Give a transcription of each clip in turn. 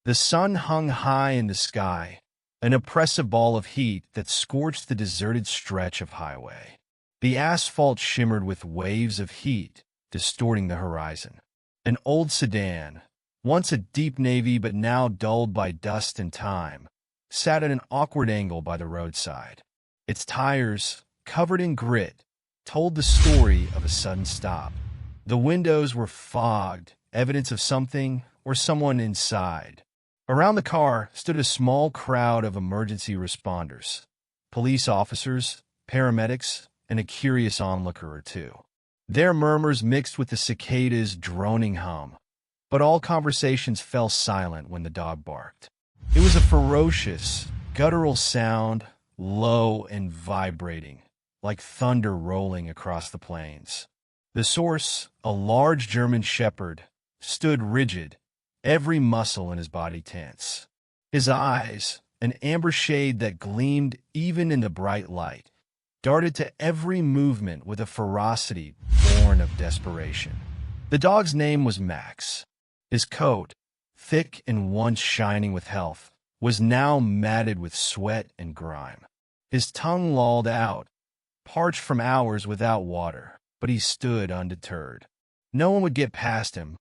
The sun hung high in the sky, an oppressive ball of heat that scorched the deserted stretch of highway. The asphalt shimmered with waves of heat, distorting the horizon. An old sedan, once a deep navy but now dulled by dust and time, sat at an awkward angle by the roadside. Its tires, covered in grit, told the story of a sudden stop. The windows were fogged, evidence of something or someone inside. Around the car stood a small crowd of emergency responders, police officers, paramedics, and a curious onlooker or two. Their murmurs mixed with the cicada's droning hum, but all conversations fell silent when the dog barked. It was a ferocious, guttural sound, low and vibrating, like thunder rolling across the plains. The source, a large German shepherd, stood rigid, every muscle in his body tense. His eyes, an amber shade that gleamed even in the bright light, darted to every movement with a ferocity born of desperation. The dog's name was Max. His coat, thick and once shining with health, was now matted with sweat and grime. His tongue lolled out, parched from hours without water, but he stood undeterred. No one would get past him,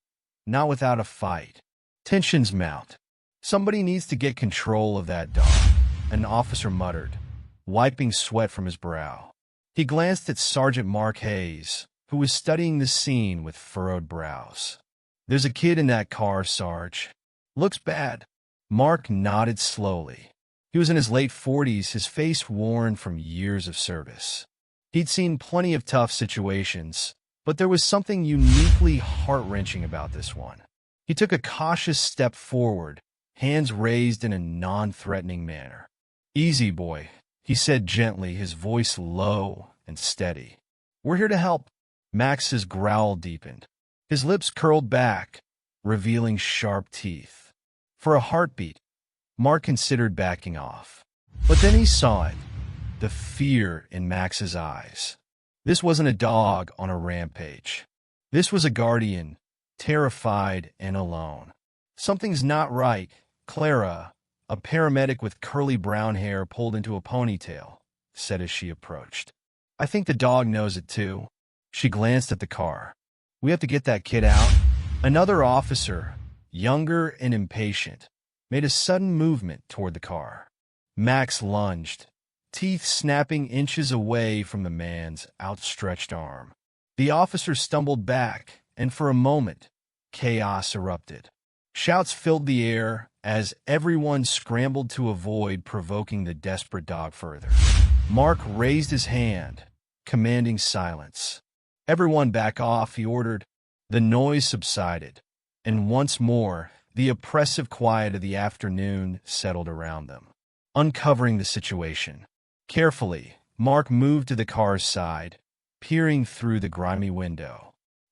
not without a fight. Tensions mount. Somebody needs to get control of that dog, an officer muttered, wiping sweat from his brow. He glanced at Sergeant Mark Hayes, who was studying the scene with furrowed brows. "There's a kid in that car, Sarge. Looks bad." Mark nodded slowly. He was in his late 40s, his face worn from years of service. He'd seen plenty of tough situations, but there was something uniquely heart-wrenching about this one. He took a cautious step forward, hands raised in a non-threatening manner. "Easy, boy," he said gently, his voice low and steady. "We're here to help." Max's growl deepened. His lips curled back, revealing sharp teeth. For a heartbeat, Mark considered backing off. But then he saw it, the fear in Max's eyes. This wasn't a dog on a rampage. This was a guardian, terrified and alone. "Something's not right," Clara, a paramedic with curly brown hair pulled into a ponytail, said as she approached. "I think the dog knows it too." She glanced at the car. "We have to get that kid out." Another officer, younger and impatient, made a sudden movement toward the car. Max lunged, teeth snapping inches away from the man's outstretched arm. The officer stumbled back, and for a moment, chaos erupted. Shouts filled the air as everyone scrambled to avoid provoking the desperate dog further. Mark raised his hand, commanding silence. "Everyone back off," he ordered. The noise subsided, and once more, the oppressive quiet of the afternoon settled around them. Uncovering the situation. Carefully, Mark moved to the car's side, peering through the grimy window.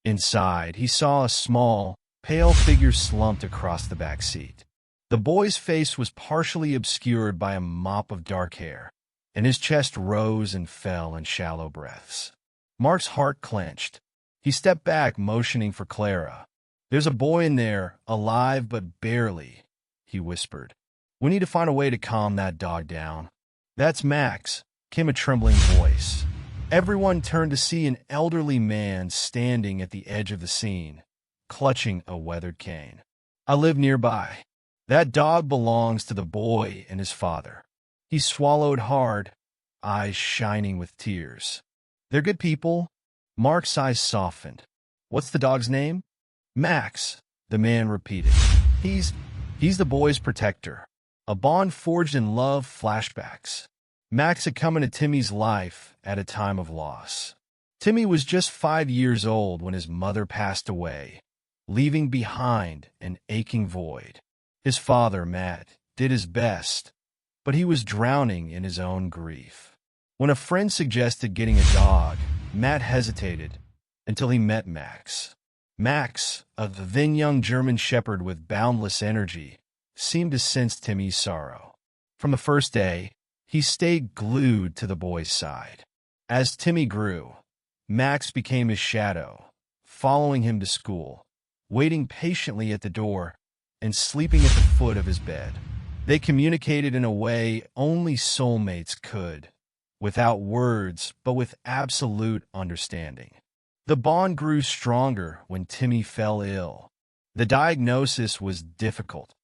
Inside, he saw a small, pale figure slumped across the back seat. The boy's face was partially obscured by a mop of dark hair, and his chest rose and fell in shallow breaths. Mark's heart clenched. He stepped back, motioning for Clara. "There's a boy in there, alive but barely," he whispered. "We need to find a way to calm that dog down." "That's Max," came a trembling voice. Everyone turned to see an elderly man standing at the edge of the scene, clutching a weathered cane. "I live nearby. That dog belongs to the boy and his father." He swallowed hard, eyes shining with tears. "They're good people." Mark's eyes softened. "What's the dog's name?" "Max," the man repeated. He's the boy's protector." A bond forged in love flashbacks. Max had come into Timmy's life at a time of loss. Timmy was just 5 years old when his mother passed away, leaving behind an aching void. His father, Matt, did his best, but he was drowning in his own grief. When a friend suggested getting a dog, Matt hesitated until he met Max. Max, a then young German shepherd with boundless energy, seemed to sense Timmy's sorrow. From the first day, he stayed glued to the boy's side. As Timmy grew, Max became his shadow, following him to school, waiting patiently at the door, and sleeping at the foot of his bed. They communicated in a way only soulmates could, without words, but with absolute understanding. The bond grew stronger when Timmy fell ill. The diagnosis was difficult,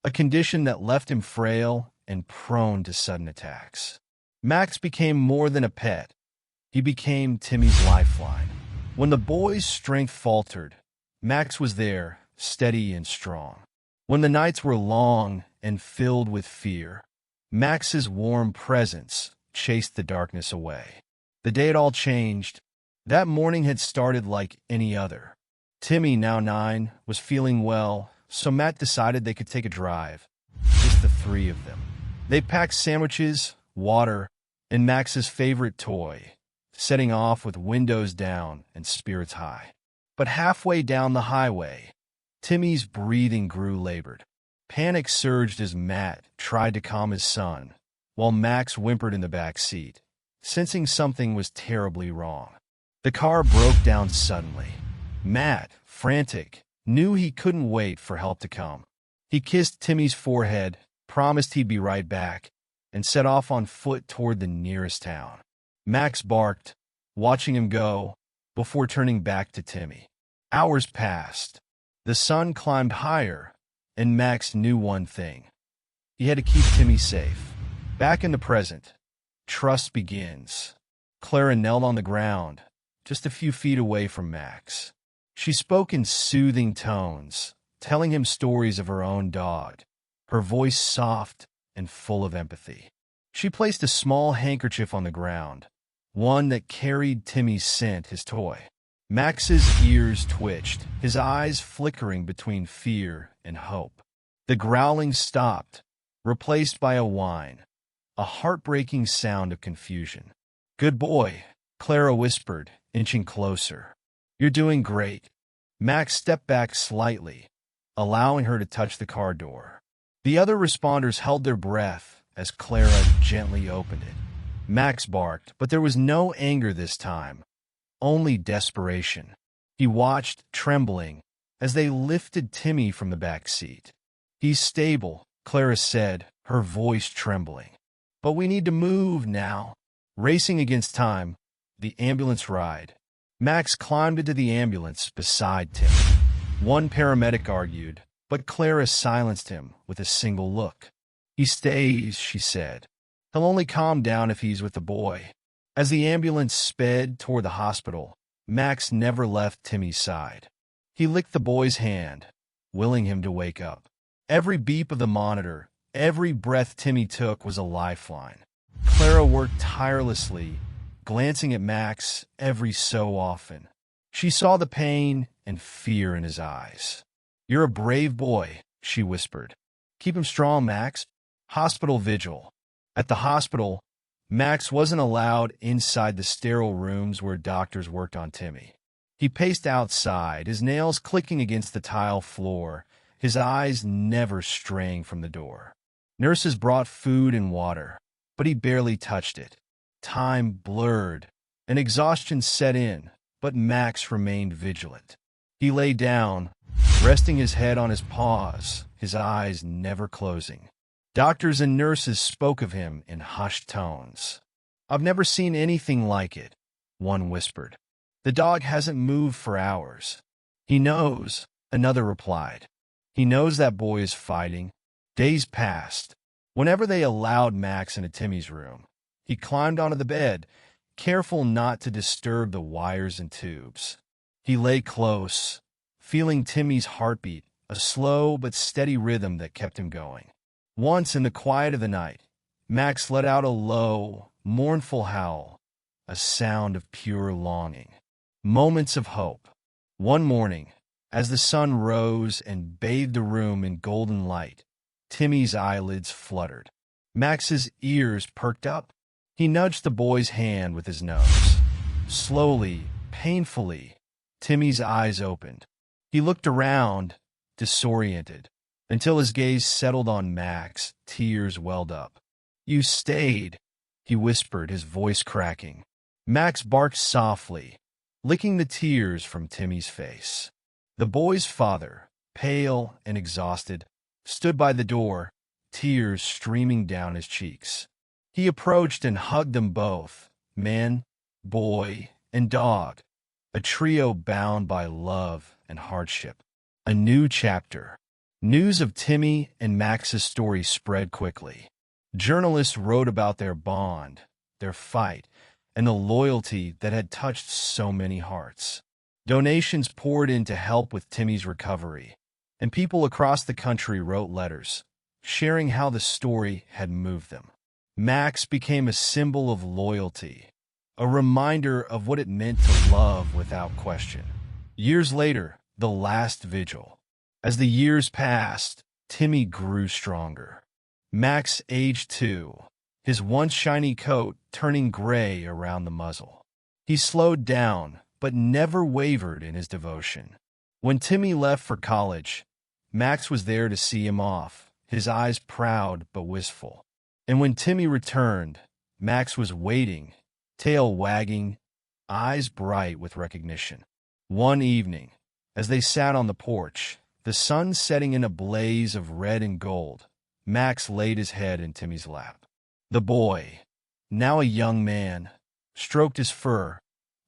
a condition that left him frail and prone to sudden attacks. Max became more than a pet. He became Timmy's lifeline. When the boy's strength faltered, Max was there, steady and strong. When the nights were long and filled with fear, Max's warm presence chased the darkness away. The day it all changed. That morning had started like any other. Timmy, now 9, was feeling well, so Matt decided they could take a drive. Just the 3 of them. They packed sandwiches, water, and Max's favorite toy, setting off with windows down and spirits high. But halfway down the highway, Timmy's breathing grew labored. Panic surged as Matt tried to calm his son, while Max whimpered in the back seat, sensing something was terribly wrong. The car broke down suddenly. Matt, frantic, knew he couldn't wait for help to come. He kissed Timmy's forehead, promised he'd be right back, and set off on foot toward the nearest town. Max barked, watching him go, before turning back to Timmy. Hours passed. The sun climbed higher, and Max knew one thing. He had to keep Timmy safe. Back in the present, trust begins. Clara knelt on the ground, just a few feet away from Max. She spoke in soothing tones, telling him stories of her own dog, her voice soft and full of empathy. She placed a small handkerchief on the ground, one that carried Timmy's scent, his toy. Max's ears twitched, his eyes flickering between fear and hope. The growling stopped, replaced by a whine, a heartbreaking sound of confusion. "Good boy," Clara whispered, inching closer. "You're doing great." Max stepped back slightly, allowing her to touch the car door. The other responders held their breath as Clara gently opened it. Max barked, but there was no anger this time, only desperation. He watched, trembling, as they lifted Timmy from the back seat. "He's stable," Clara said, her voice trembling. "But we need to move now." Racing against time, the ambulance ride. Max climbed into the ambulance beside Timmy. One paramedic argued, but Clara silenced him with a single look. "He stays," she said. "He'll only calm down if he's with the boy." As the ambulance sped toward the hospital, Max never left Timmy's side. He licked the boy's hand, willing him to wake up. Every beep of the monitor, every breath Timmy took was a lifeline. Clara worked tirelessly, glancing at Max every so often. She saw the pain and fear in his eyes. "You're a brave boy," she whispered. "Keep him strong, Max." Hospital vigil. At the hospital, Max wasn't allowed inside the sterile rooms where doctors worked on Timmy. He paced outside, his nails clicking against the tile floor, his eyes never straying from the door. Nurses brought food and water, but he barely touched it. Time blurred, and exhaustion set in, but Max remained vigilant. He lay down, resting his head on his paws, his eyes never closing. Doctors and nurses spoke of him in hushed tones. "I've never seen anything like it," one whispered. "The dog hasn't moved for hours." "He knows," another replied. "He knows that boy is fighting." Days passed. Whenever they allowed Max into Timmy's room, he climbed onto the bed, careful not to disturb the wires and tubes. He lay close, feeling Timmy's heartbeat, a slow but steady rhythm that kept him going. Once in the quiet of the night, Max let out a low, mournful howl, a sound of pure longing. Moments of hope. One morning, as the sun rose and bathed the room in golden light, Timmy's eyelids fluttered. Max's ears perked up. He nudged the boy's hand with his nose. Slowly, painfully, Timmy's eyes opened. He looked around, disoriented, until his gaze settled on Max. Tears welled up. "You stayed," he whispered, his voice cracking. Max barked softly, licking the tears from Timmy's face. The boy's father, pale and exhausted, stood by the door, tears streaming down his cheeks. He approached and hugged them both, man, boy, and dog, a trio bound by love and hardship. A new chapter. News of Timmy and Max's story spread quickly. Journalists wrote about their bond, their fight, and the loyalty that had touched so many hearts. Donations poured in to help with Timmy's recovery, and people across the country wrote letters, sharing how the story had moved them. Max became a symbol of loyalty, a reminder of what it meant to love without question. Years later, the last vigil. As the years passed, Timmy grew stronger. Max aged too, his once shiny coat turning gray around the muzzle. He slowed down, but never wavered in his devotion. When Timmy left for college, Max was there to see him off, his eyes proud but wistful. And when Timmy returned, Max was waiting, tail wagging, eyes bright with recognition. One evening, as they sat on the porch, the sun setting in a blaze of red and gold, Max laid his head in Timmy's lap. The boy, now a young man, stroked his fur,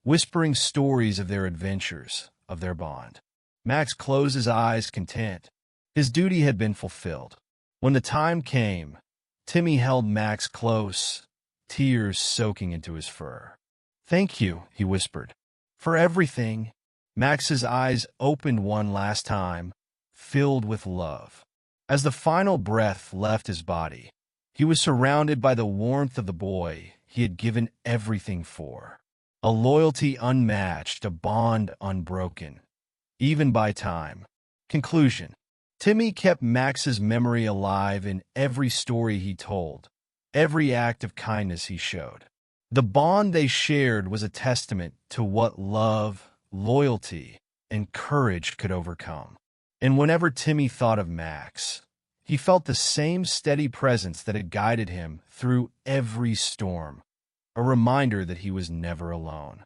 whispering stories of their adventures, of their bond. Max closed his eyes, content. His duty had been fulfilled. When the time came, Timmy held Max close, tears soaking into his fur. "Thank you," he whispered, "for everything." Max's eyes opened one last time, filled with love. As the final breath left his body, he was surrounded by the warmth of the boy he had given everything for. A loyalty unmatched, a bond unbroken, even by time. Conclusion. Timmy kept Max's memory alive in every story he told, every act of kindness he showed. The bond they shared was a testament to what love, loyalty, and courage could overcome. And whenever Timmy thought of Max, he felt the same steady presence that had guided him through every storm, a reminder that he was never alone.